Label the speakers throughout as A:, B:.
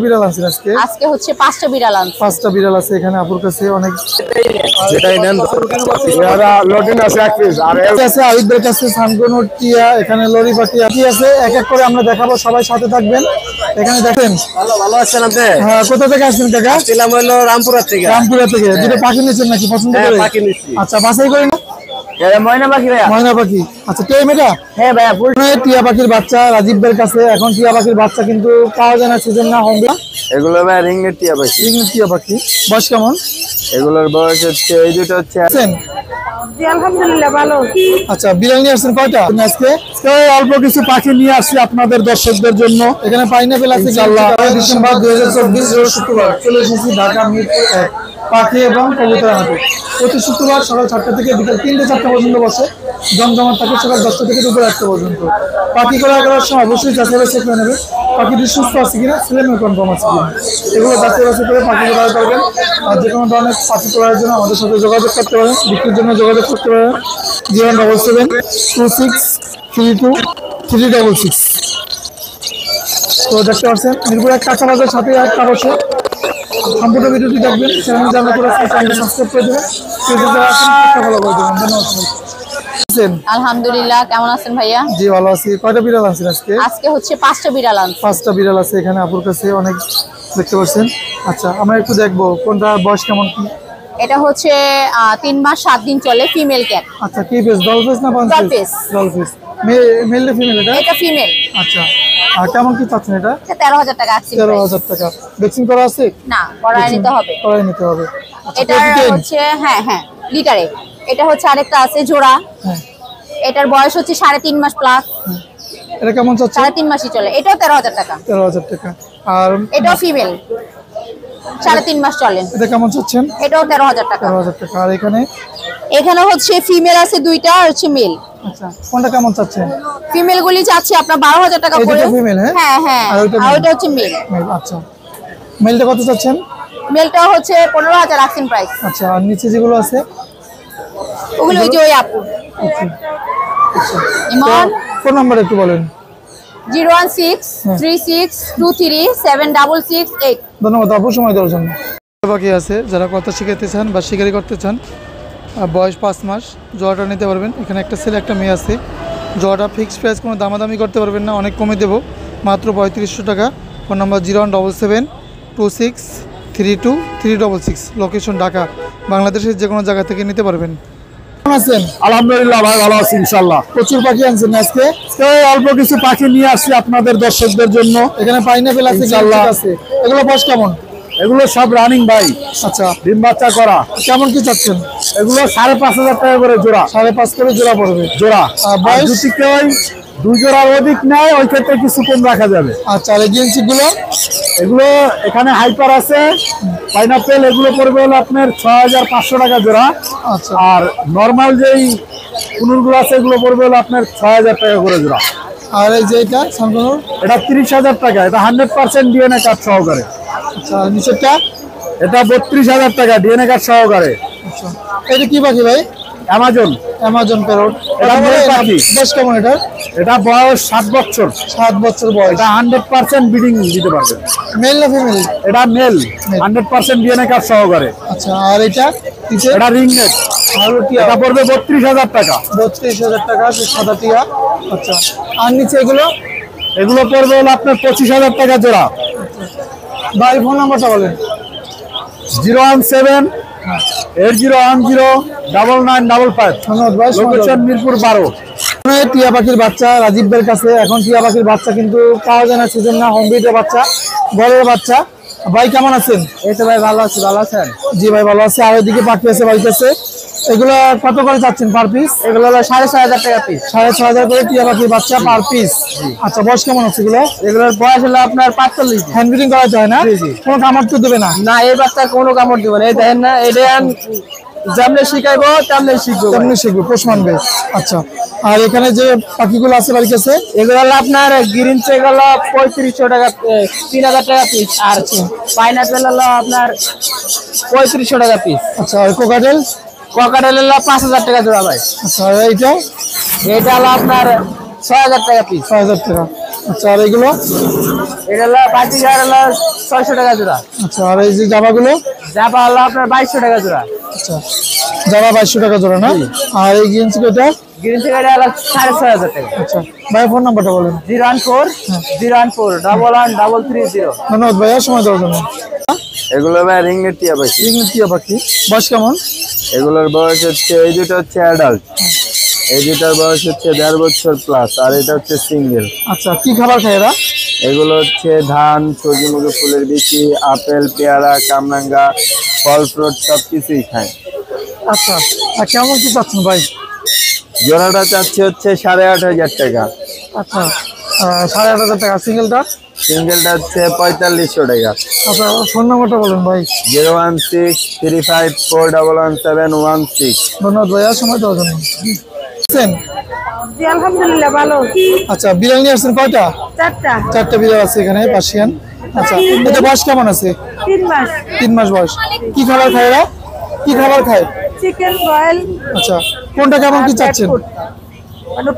A: বিড়াল আছে আজকে
B: আজকে হচ্ছে 5টা বিড়াল আছে।
A: 5টা বিড়াল আছে এখানে আপুর কাছে অনেক।
C: যেটাই নেন এরা লটিন আছে এক পিস আর
A: আছে আইদের কাছে সানকোনোর টিয়া, এখানে লরি পাটিয়া কি আছে এক এক করে আমরা দেখাবো, সবাই সাথে থাকবেন। এখানে দেখেন
C: ভালো আছেন আপনি?
A: হ্যাঁ, কোথা থেকে আসছেন কাকা?
C: ছিলাম হলো রামপুরা থেকে।
A: রামপুরা থেকে। দুটো পাখি নিয়েছেন নাকি পছন্দ করে?
C: হ্যাঁ, পাখি নিচ্ছি।
A: আচ্ছা, বাছাই করে না?
C: ময়না পাখি ভাইয়া।
A: ময়না পাখি। আচ্ছা, টেম এটা?
C: হ্যাঁ ভাইয়া, ফুল
A: টিয়া পাখির বাচ্চা রাজীব ভাইয়ের কাছে। এখন টিয়া পাখির বাচ্চা কিন্তু পাওয়া যায় না, সিজন না হোম।
C: এগুলো ভাই রিংনেট টিয়া পাখি।
A: রিংনেট টিয়া পাখি বয়স কেমন?
C: এগুলোর বয়স হচ্ছে এই দুটো হচ্ছে
B: জি আলহামদুলিল্লাহ ভালো।
A: আচ্ছা, বিড়াল নিয়ে আসছেন কয়টা আজকে? অল্প কিছু পাখি নিয়ে আসছি আপনাদের দর্শকদের জন্য। এখানে পাইনাপেল আছে। ডিসেম্বর 2024 শুক্রবার চলে এসেছি ঢাকা মিরপুর 1 পাখি এবং কবুতর হাটে। প্রতি শুক্রবার সকাল 7টা থেকে বিকাল 3-4টা পর্যন্ত বসে। জমজমাট থাকে সকাল 10টা থেকে দুপুর 1টা পর্যন্ত। পাখি ক্রয় করার সময় অবশ্যই যাচাই বাছাই করে নেবে পাখিটি সুস্থ আছে কিনা, ছেলেমেয়ে কনফার্ম আছে কিনা, এগুলো যাচাই বাছাই করে পাখি ক্রয় করবেন। আর যে কোনো ধরনের পাখি ক্রয়ের জন্য আমাদের সাথে যোগাযোগ করতে পারেন, বিক্রির জন্য যোগাযোগ করতে পারেন 07726323666। তো দেখতে পাচ্ছেন মিরপুর 1 কাঁচা বাজার সাথে একটা বসে। সম্পূর্ণ ভিডিওটি দেখবেন, চ্যানেল জানা করে সাবস্ক্রাইব করে দেবেন, ফলো করে দেবেন। ধন্যবাদ।
B: আলহামদুলিল্লাহ, কেমন আছেন ভাইয়া?
A: জি ভালো আছি। কয়টা বিড়াল আছে আজকে?
B: আজকে হচ্ছে 5টা বিড়াল আছে।
A: 5টা বিড়াল আছে এখানে আপুর কাছে অনেক, দেখতে পাচ্ছেন। আচ্ছা, আমরা একটু দেখবো কোনটা বয়স কেমন কি।
B: এটা হচ্ছে 3 মাস 7 দিন চলে, ফিমেল ক্যাট।
A: আচ্ছা, কি পেস? ডল পেস না পাঁচ পেস? Doll pace. মেল না ফিমেল এটা?
B: এটা ফিমেল।
A: আচ্ছা, আর কেমন কি চাচ্ছেন এটা?
B: 13,000 টাকা আছে।
A: 13,000 টাকা। ভ্যাকসিন করা আছে?
B: না, করাই নিতে হবে।
A: করাই নিতে হবে।
B: এটা হচ্ছে হ্যাঁ লিটারে। এটা হচ্ছে আরেকটা আছে জোড়া।
A: হ্যাঁ,
B: এটার বয়স হচ্ছে 3.5 মাস প্লাস।
A: এটা কেমন চাচ্ছেন?
B: 3.5 মাসই চলে। এটাও 13,000 টাকা।
A: 13,000 টাকা। আর
B: এটাও ফিমেল, 3.5 মাস চলে।
A: এটা কেমন চাচ্ছেন?
B: এটাও 13,000 টাকা।
A: 13,000 টাকা। আর
B: এখানে হচ্ছে ফিমেল আছে 2টা আর হচ্ছে মেল।
A: আচ্ছা, কোনটা কেমন চাচ্ছেন?
B: ফিমেল গুলি চাচ্ছি আপনার 12,000 টাকা করে।
A: ফিমেল?
B: হ্যাঁ। আর ওইটা হচ্ছে মেল।
A: আচ্ছা, মেলটা কত চাচ্ছেন?
B: মেলটা হচ্ছে 15,000 আস্কিং প্রাইস।
A: আচ্ছা, আর নিচে যেগুলো আছে
B: ওগুলো ওই যে ওই আপু।
A: আচ্ছা,
B: ইমন
A: ফোন নাম্বার একটু বলেন।
B: 01636376668।
A: ধন্যবাদ আপু সময় দেওয়ার জন্য। বাকি আছে যারা কথা শিখাতে চান বা শিকারি করতে চান, বয়স 5 মাস, জোড়াটা নিতে পারবেন। এখানে একটা ছেলে একটা মেয়ে আছে। জোড়াটা ফিক্সড প্রাইস, কোনো দামাদামি করতে পারবেন না, অনেক কমে দেবো, মাত্র 3500 টাকা। Phone number 01772632366। লোকেশন ঢাকা। বাংলাদেশের যে কোনো জায়গা থেকে নিতে পারবেন।
C: আলহামদুলিল্লাহ ভাই, ভালো আছি ইনশাআল্লাহ।
A: প্রচুর পাখি আনছেন আজকে? অল্প কিছু পাখি নিয়ে আসছি আপনাদের দর্শকদের জন্য। এখানে পাইনাপেল আছে, ইনশাআল্লাহ আছে। এগুলো বয়স কেমন?
C: এগুলো সব রানিং ভাই।
A: আচ্ছা,
C: ডিম বাচ্চা করা।
A: কেমন কি চাচ্ছেন?
C: এগুলো 5,500 টাকা করে জোড়া।
A: 5.5 করে জোড়া পড়বে।
C: জোড়া
A: বয়স?
C: যদি কেউ 2 জোড়ার অধিক নেয় ওই ক্ষেত্রে কিছু কম রাখা যাবে।
A: আচ্ছা, আর এজেন্সি গুলো?
C: এগুলো এখানে হাইপার আছে, পাইনাপেল, এগুলো পড়বে হলো আপনার 6,500 টাকা জোড়া।
A: আচ্ছা,
C: আর নর্মাল যেই কুনুরগুলো আছে এগুলো পড়বে হলো আপনার 6,000 টাকা করে জোড়া।
A: আর এই যে এটা সানকোনোর?
C: এটা 30,000 টাকা। এটা 100% ডিএনএ কার্ড সহকারে।
A: আচ্ছা, আর নিচেরটা?
C: এটা 32,000 টাকা ডিএনএ কার্ড সহকারে।
A: আচ্ছা, এটা কি পাখি ভাই? Amazon parrot.
C: এটা মেল পাখি।
A: বয়স কেমন এটা?
C: এটা বয়স 7 বছর।
A: 7 বছর বয়স।
C: এটা 100% ব্রিডিং দিতে পারবে।
A: মেল না ফিমেল?
C: এটা মেল, 100% ডিএনএ কার্ড সহকারে।
A: আচ্ছা, আর এটা?
C: এটা রিংনেট। এটা পড়বে 32,000 টাকা।
A: 32,000 টাকা, সাদা টিয়া। আচ্ছা, আর নিচে এগুলো?
C: এগুলো পড়বে হলো আপনার 25,000 টাকা জোড়া।
A: ভাই ফোন নাম্বারটা বলেন।
C: 01780109955।
A: ধন্যবাদ ভাই।
C: লোকেশন মিরপুর 12।
A: টিয়া পাখির বাচ্চা রাজীব ভাইয়ের কাছে। এখন টিয়া পাখির বাচ্চা কিন্তু পাওয়া যায় না, সিজন না হোম ব্রিডের বাচ্চা, ঘরের বাচ্চা। ভাই কেমন আছেন?
C: এই তো ভাই ভালো আছি। ভালো আছেন?
A: জি ভাই ভালো আছে। আর ওইদিকে পাখি আছে বাড়ির কাছে। এগুলো কত করে চাচ্ছেন পার পিস?
C: এগুলো হলো 6,500 টাকা পিস।
A: 6,500 করে টিয়া পাখির বাচ্চা পার পিস। আচ্ছা, বয়স কেমন আছে এগুলো?
C: এগুলোর বয়স হলো আপনার 45।
A: হ্যান্ড ব্রিডিং করা যায় না? কোনো কামড় তো দেবে না?
C: না, এই বাচ্চা কোনো কামড় দিবে না। এই দেখেন না, এটা যেমনি শিখাইবো তেমনি শিখবো,
A: পোষ মানবে। আচ্ছা, আর এখানে যে পাখিগুলো আছে বাড়ির কাছে,
C: এগুলো হলো আপনার গ্রিন চেক হলো 3500 টাকা, 3,000 টাকা পিস। আর পাইনাপেল হলো আপনার 3500 টাকা পিস।
A: আচ্ছা, আর কোকাটেল?
C: কোকাটেল হলো 5,000 টাকা জোড়া ভাই।
A: আচ্ছা, আর এইটা?
C: এটা হলো আপনার 6,000 টাকা পিস।
A: 6,000 টাকা। আচ্ছা, আর এগুলো?
C: এটা হলো বাজিগার হলো 600 টাকা জোড়া।
A: আচ্ছা, আর এই যে জামাগুলো?
C: জাপা হলো আপনার 2200 টাকা জোড়া।
A: আচ্ছা, জামা 2200 টাকা জোড়া না? আর এই গেঞ্জি কটা?
C: গ্রিন থেকে হলো 6500 টাকা।
A: আচ্ছা ভাই, ফোন নাম্বারটা বলেন।
C: 014
A: ধন্যবাদ ভাইয়া সময় দেওয়ার জন্য।
D: এগুলো ভাই রিংনেট টিয়া পাখি।
A: রিংনেট টিয়া পাখি বয়স কেমন?
D: এগুলোর বয়স হচ্ছে, এই দুটো হচ্ছে অ্যাডাল্ট, এই দুটার বয়স হচ্ছে 1.5 বছর প্লাস, আর এটা হচ্ছে সিঙ্গেল।
A: আচ্ছা, কি খাবার খায় এরা?
D: এগুলো হচ্ছে ধান, সূর্যমুখী ফুলের বিচি, আপেল, পেয়ারা, কামরাঙ্গা, ফল ফ্রুট সব কিছুই খায়।
A: আচ্ছা, আর কেমন কি চাচ্ছেন ভাই?
D: জোড়াটা চাচ্ছে হচ্ছে 8500 টাকা।
A: আচ্ছা, 8500 টাকা। সিঙ্গেলটা?
D: সিঙ্গেলটা হচ্ছে 4500 টাকা।
A: আচ্ছা, ফোন নাম্বারটা বলেন ভাই।
D: 01635411716।
A: ধন্যবাদ ভাইয়া সময় দেওয়ার জন্য।
B: জি আলহামদুলিল্লাহ ভালো।
A: আচ্ছা, বিড়াল নিয়ে আসছেন কয়টা? 4টা বিড়াল আছে এখানে পার্সিয়ান। আচ্ছা, এটা বয়স কেমন আছে?
B: 3 মাস।
A: 3 মাস বয়স। কি খাবার খায় এরা? কি খাবার খায়?
B: Chicken boil.
A: আচ্ছা, কোনটা কেমন কি চাচ্ছেন?
B: মানে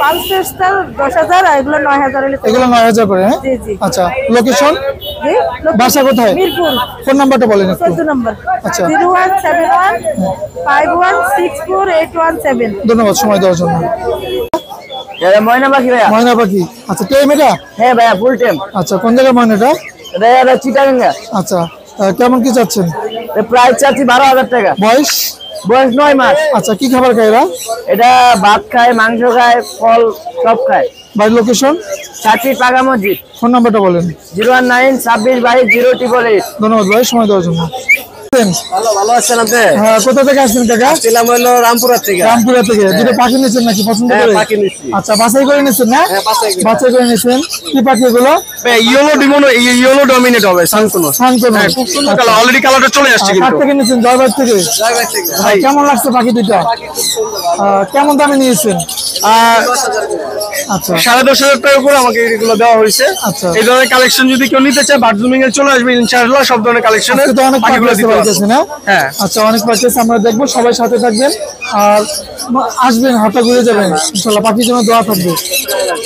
B: পাঁচটা 10,000 আর এগুলো 9,000 হলে।
A: এগুলো 9000 করে? হ্যাঁ,
B: জি জি।
A: আচ্ছা, লোকেশন?
B: জি,
A: বাসা কোথায়?
B: মিরপুর।
A: ফোন নাম্বারটা বলেন একটু।
B: 14 নম্বর।
A: আচ্ছা।
B: 017151648117।
A: ধন্যবাদ সময় দেওয়ার জন্য।
C: এটা ময়না পাখি ভাইয়া।
A: ময়না পাখি। আচ্ছা, টেম এটা?
C: হ্যাঁ ভাইয়া, ফুল টাইম।
A: আচ্ছা, কোন জায়গায় ময়নাটা?
C: এটা চিটাগাঙ্গা।
A: আচ্ছা, কেমন কি চাচ্ছেন?
C: প্রাইস চাচ্ছি 12000 টাকা।
A: বয়স?
C: বয়স 9 মাস।
A: আচ্ছা, কি খাবার খায় এরা?
C: এটা ভাত খায়, মাংস খায়, ফল সব খায়।
A: বাড়ির লোকেশন?
C: চাচি পাকা মসজিদ।
A: ফোন নাম্বারটা বলেন।
C: 019262208।
A: ধন্যবাদ ভাই সময় দেওয়ার জন্য।
C: ভালো আছেন আপনি?
A: হ্যাঁ, কোথা থেকে আসছেন কাকা?
C: ছিলাম হলো রামপুরা থেকে।
A: রামপুরা থেকে। দুটো পাখি নিয়েছেন নাকি পছন্দ
C: হ্যাঁ,
A: করে?
C: পাখি নিচ্ছি।
A: আচ্ছা, বাছাই করে নিয়েছেন না?
C: হ্যাঁ,
A: বাছাই করে নিয়েছেন। কি পাখি এগুলো?
C: ইয়েলো ডমিনেট হবে সানকোনো।
A: সানকোনো।
C: খুব সুন্দর কালার, অলরেডি কালারটা চলে আসছে
A: কার
C: কিন্তু।
A: থেকে নিয়েছেন? জয়বাড়ি থেকে।
C: ভাই
A: কেমন লাগছে পাখি দুইটা? কেমন দামে নিয়েছেন?
C: 10,500 টাকা করে আমাকে এগুলো দেওয়া হয়েছে।
A: আচ্ছা।
C: এই ধরনের কালেকশন যদি কেউ নিতে চায় বাথরুমিং এ চলে আসবে ইনশাআল্লাহ, সব ধরনের কালেকশনের
A: আজকে তো অনেক পাখি
C: পাখিগুলো
A: আছে
C: দিতে
A: বাড়ির
C: পারবো।
A: কাছে না?
C: হ্যাঁ।
A: আচ্ছা, অনেক পাখি আছে, আমরা দেখবো। সবাই সাথে থাকবেন আর আসবেন, হাটটা ঘুরে যাবেন ইনশাল্লাহ। পাখির জন্য দোয়া থাকবে।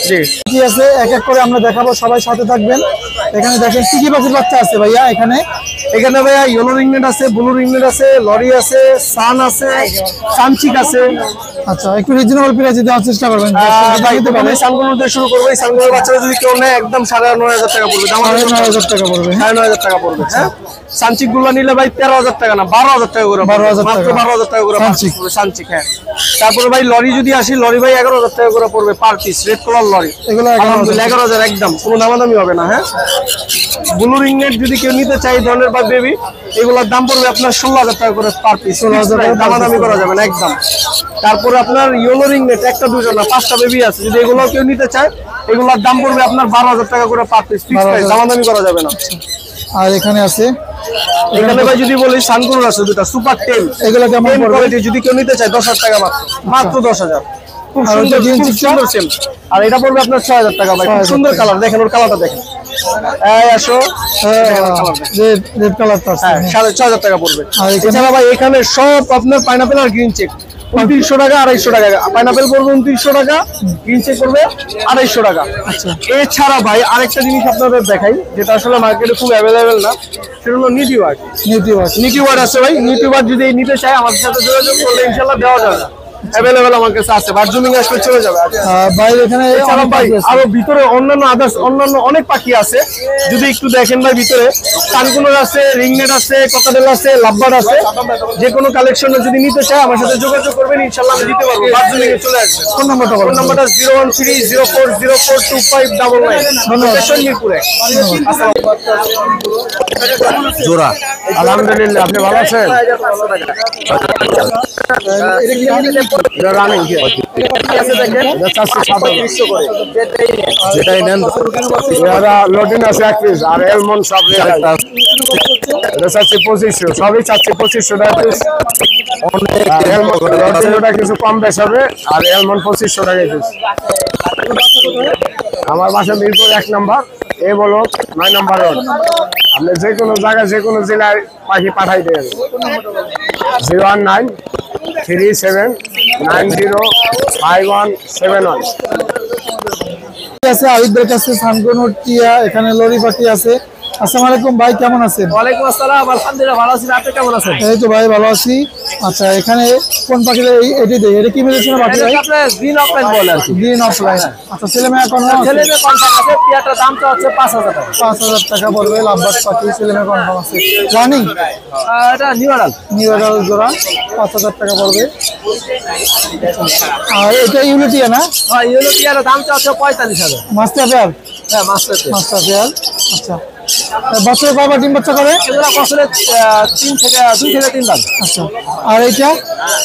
C: জি।
A: কি আছে এক এক করে আমরা দেখাবো, সবাই সাথে থাকবেন। এখানে দেখেন কি কি পাখির বাচ্চা আছে ভাইয়া এখানে?
C: এখানে ভাইয়া ইয়েলো রিংনেট আছে, ব্লু রিংনেট আছে, লরি আছে, সান আছে, সানচিক আছে।
A: আচ্ছা, একটু রিজনেবল প্রাইসে দেওয়ার চেষ্টা করবেন।
C: দিতে পারবে। সানগুলো দিয়ে শুরু করবো। এই সানগুলোর বাচ্চারা যদি কেউ নেয় একদম 9,500 টাকা পড়বে। দাম
A: 9,000 টাকা পড়বে।
C: 9,500 টাকা পড়বে। হ্যাঁ, সানচিক গুলো নিলে ভাই 13,000 টাকা না 12,000 টাকা করে।
A: 12,000
C: মাত্র
A: টাকা।
C: 12,000 টাকা করে
A: সানচিক।
C: সানচিক। হ্যাঁ, তারপরে ভাই লরি যদি আসি, লরি ভাই 11,000 টাকা করে পড়বে per piece. Red colour lorry
A: এগুলো 11,000
C: আলহামদুলিল্লাহ 11,000 একদম, কোনো দামাদামি হবে না। হ্যাঁ, ব্লু রিংনেট যদি কেউ নিতে চাই ধরনের বা বেবি, এগুলোর দাম পড়বে আপনার 16,000 টাকা করে পার পিস।
A: 16,000 টাকা
C: দামাদামি করা যাবে না একদম। তারপরে আপনার ইয়েলো রিংনেট একটা দুটো না 5টা বেবি আছে, যদি এগুলো কেউ নিতে চায় এগুলোর দাম পড়বে আপনার 12,000 টাকা করে পার পিস। ফিক্স প্রাইস, দামাদামি করা যাবে না।
A: আর এখানে আছে
C: এখানে ভাই যদি বলি সানকুন আছে দুটো সুপার টেম।
A: এগুলো কেমন পড়বে?
C: কোয়ালিটি যদি কেউ নিতে চায় 10,000 টাকা মাত্র। মাত্র 10,000। খুব
A: আর
C: সুন্দর,
A: ওটা
C: খুব সুন্দর সেম। আর এটা পড়বে আপনার 6,000 টাকা ভাই। খুব
A: 6,000
C: সুন্দর কালার, দেখেন ওর কালারটা দেখেন। এই আসো,
A: রেড কালারটা আছে।
C: হ্যাঁ 6,500 টাকা পড়বে।
A: আর এখানে?
C: এছাড়া ভাই এখানে সব আপনার পাইনাপেল আর গ্রিন চেক 2900 টাকা, 250 টাকা। পাইনাপেল পড়বে 2900 টাকা, গ্রিন চেক পড়বে 250 টাকা।
A: আচ্ছা।
C: এছাড়া ভাই আরেকটা জিনিস আপনাদের দেখাই, যেটা আসলে মার্কেটে খুব অ্যাভেলেবেল না, সেটা হলো নিউটিওয়ার্ড। নিউটিওয়ার্ড আছে ভাই। নিউটিওয়ার্ড যদি নিতে চায় আমাদের সাথে যোগাযোগ করলে ইনশাআল্লাহ দেওয়া যাবে। অ্যাভেলেবেল আমার কাছে আছে, বাথরুমিং আসলে চলে যাবে।
A: বাইরে এখানে
C: এছাড়া
A: অনেক
C: ভাই
A: পাখি আছে।
C: আরো ভিতরে অন্যান্য অনেক পাখি আছে, যদি একটু দেখেন ভাই ভিতরে সানকুনোর আছে, রিংনেট আছে, ককাটেল আছে, লাভবার্ড আছে। যে কোনো কালেকশনে যদি নিতে চায় আমার সাথে যোগাযোগ করবেন, ইনশাআল্লাহ আমি দিতে পারবো। বাথরুমিং এ চলে আসবে।
A: ফোন নাম্বারটা বলুন।
C: ফোন নাম্বারটা 01304042599। লোকেশন মিরপুরে।
D: জোড়া
C: আলহামদুলিল্লাহ, আপনি ভালো আছেন? রানিং
D: যেটাই নেন
C: লটিন আছে 1 পিস, আর এলমন সব এটা চাচ্ছি 2500, সবই চাচ্ছি 2500 টাকা পিস। লটিনটা কিছু কম বেশ হবে, আর এলমন 2500 টাকা পিস। আমার বাসা মিরপুর 1 নম্বর, এ বলো 9 নম্বর রোড। আপনি যে কোনো জায়গায় যে কোনো জেলায় পাখি পাঠাই দেবেন। 01937905171।
A: আছে আরিফদের কাছে সানকোনোর টিয়া, এখানে লরি পাখি আছে। আসসালামু আলাইকুম ভাই, কেমন আছেন?
C: ওয়ালাইকুম আসসালাম, আলহামদুলিল্লাহ ভালো আছি, আপনি কেমন আছেন?
A: এই তো ভাই ভালো আছি। আচ্ছা, এখানে কোন পাখিটা? এটি দেই, এটা কি মেরেছে না পাখি ভাই?
C: আপনার গ্রিন অফলাইন বলে আর কি।
A: Green offline. আচ্ছা, ছেলে মেয়ে এখন
C: ছেলে মেয়ে কনফার্ম আছে, টিয়াটার দামটা হচ্ছে 5000 টাকা।
A: 5000 টাকা পড়বে। লাভবার্ড পাখি, ছেলে মেয়ে কনফার্ম আছে। রানিং
C: এটা নিউ আডাল।
A: নিউ এডাল জোড়া 5000 টাকা পড়বে। আর এটা ইউনিটিয়া না?
C: হ্যাঁ, ইয়েলো টিয়ার দামটা হচ্ছে 45000।
A: Master pair.
C: হ্যাঁ, মাস্টার।
A: Master pair. আচ্ছা, বছরে কয়বার ডিম বাচ্চা করে?
C: এগুলো বছরে 2 থেকে 3 দাম।
A: আচ্ছা, আর এইটা?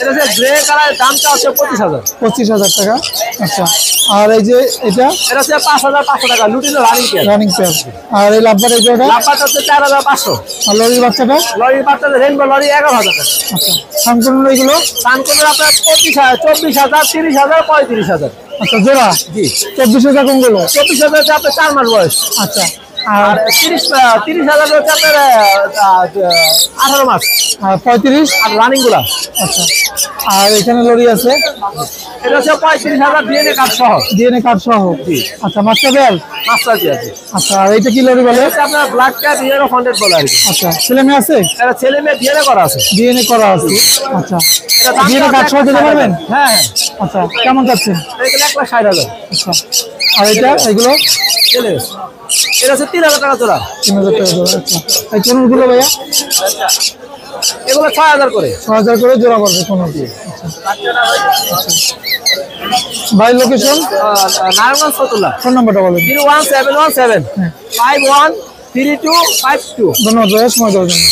C: এটা হচ্ছে গ্রে কালার, দামটা হচ্ছে 25000।
A: 25000 টাকা। আচ্ছা, আর এই যে এটা?
C: এটা হচ্ছে 5500 টাকা, lutino running pair.
A: Running pair. আর এই লাভবার্ড এই জোড়াটা?
C: লাভবারটা হচ্ছে 4500।
A: আর লরির বাচ্চাটা?
C: লরির বাচ্চা রেনবো লরি 11000 টাকা।
A: আচ্ছা, সম্পূর্ণ এইগুলো?
C: সানকোনের আপনার 25000, 24000, 30000, 35000।
A: আচ্ছা, জোড়া?
C: জি,
A: 24000 কোনগুলো?
C: 24000 হচ্ছে আপনার 4 মাস বয়স।
A: আচ্ছা,
C: আর
A: আর
C: 30000 হচ্ছে আপনার 18 মাস।
A: আর 35?
C: আর রানিং গুলা
A: আচ্ছা, আর এখানে লরি আছে?
C: এটা হচ্ছে 35000 ডিএনএ কার্ড সহ।
A: ডিএনএ কার্ড সহ? আচ্ছা, মাস্টার পেয়ার?
C: মাস্টার জি আছে।
A: আচ্ছা, আর এইটা কি লরি বলে?
C: এটা আপনার ব্ল্যাক ক্যাপ ইয়েলো ফন্টেড বলে আর কি।
A: আচ্ছা, ছেলে মেয়ে আছে?
C: এটা ছেলে মেয়ে ডিএনএ করা আছে।
A: ডিএনএ করা আছে। আচ্ছা,
C: এটা দামটা
A: ডিএনএ কার্ড সহ দিতে পারবেন?
C: হ্যাঁ,
A: আচ্ছা, কেমন যাচ্ছেন?
C: এটা 1,60,000।
A: আচ্ছা, আর এটা এগুলো?
C: ছেলে এটা হচ্ছে 3000 টাকা জোড়া।
A: 3000 টাকা জোড়া। আচ্ছা, এই কোনগুলো ভাইয়া?
C: এগুলো 6000 করে।
A: 6000 করে জোড়া পড়বে কোনো দিয়ে। ভাই লোকেশন?
C: নারায়ণগঞ্জ ফতুল্লা।
A: ফোন নাম্বারটা বলেন।
C: 01717 513252।
A: ধন্যবাদ ভাইয়া সময় দেওয়ার জন্য।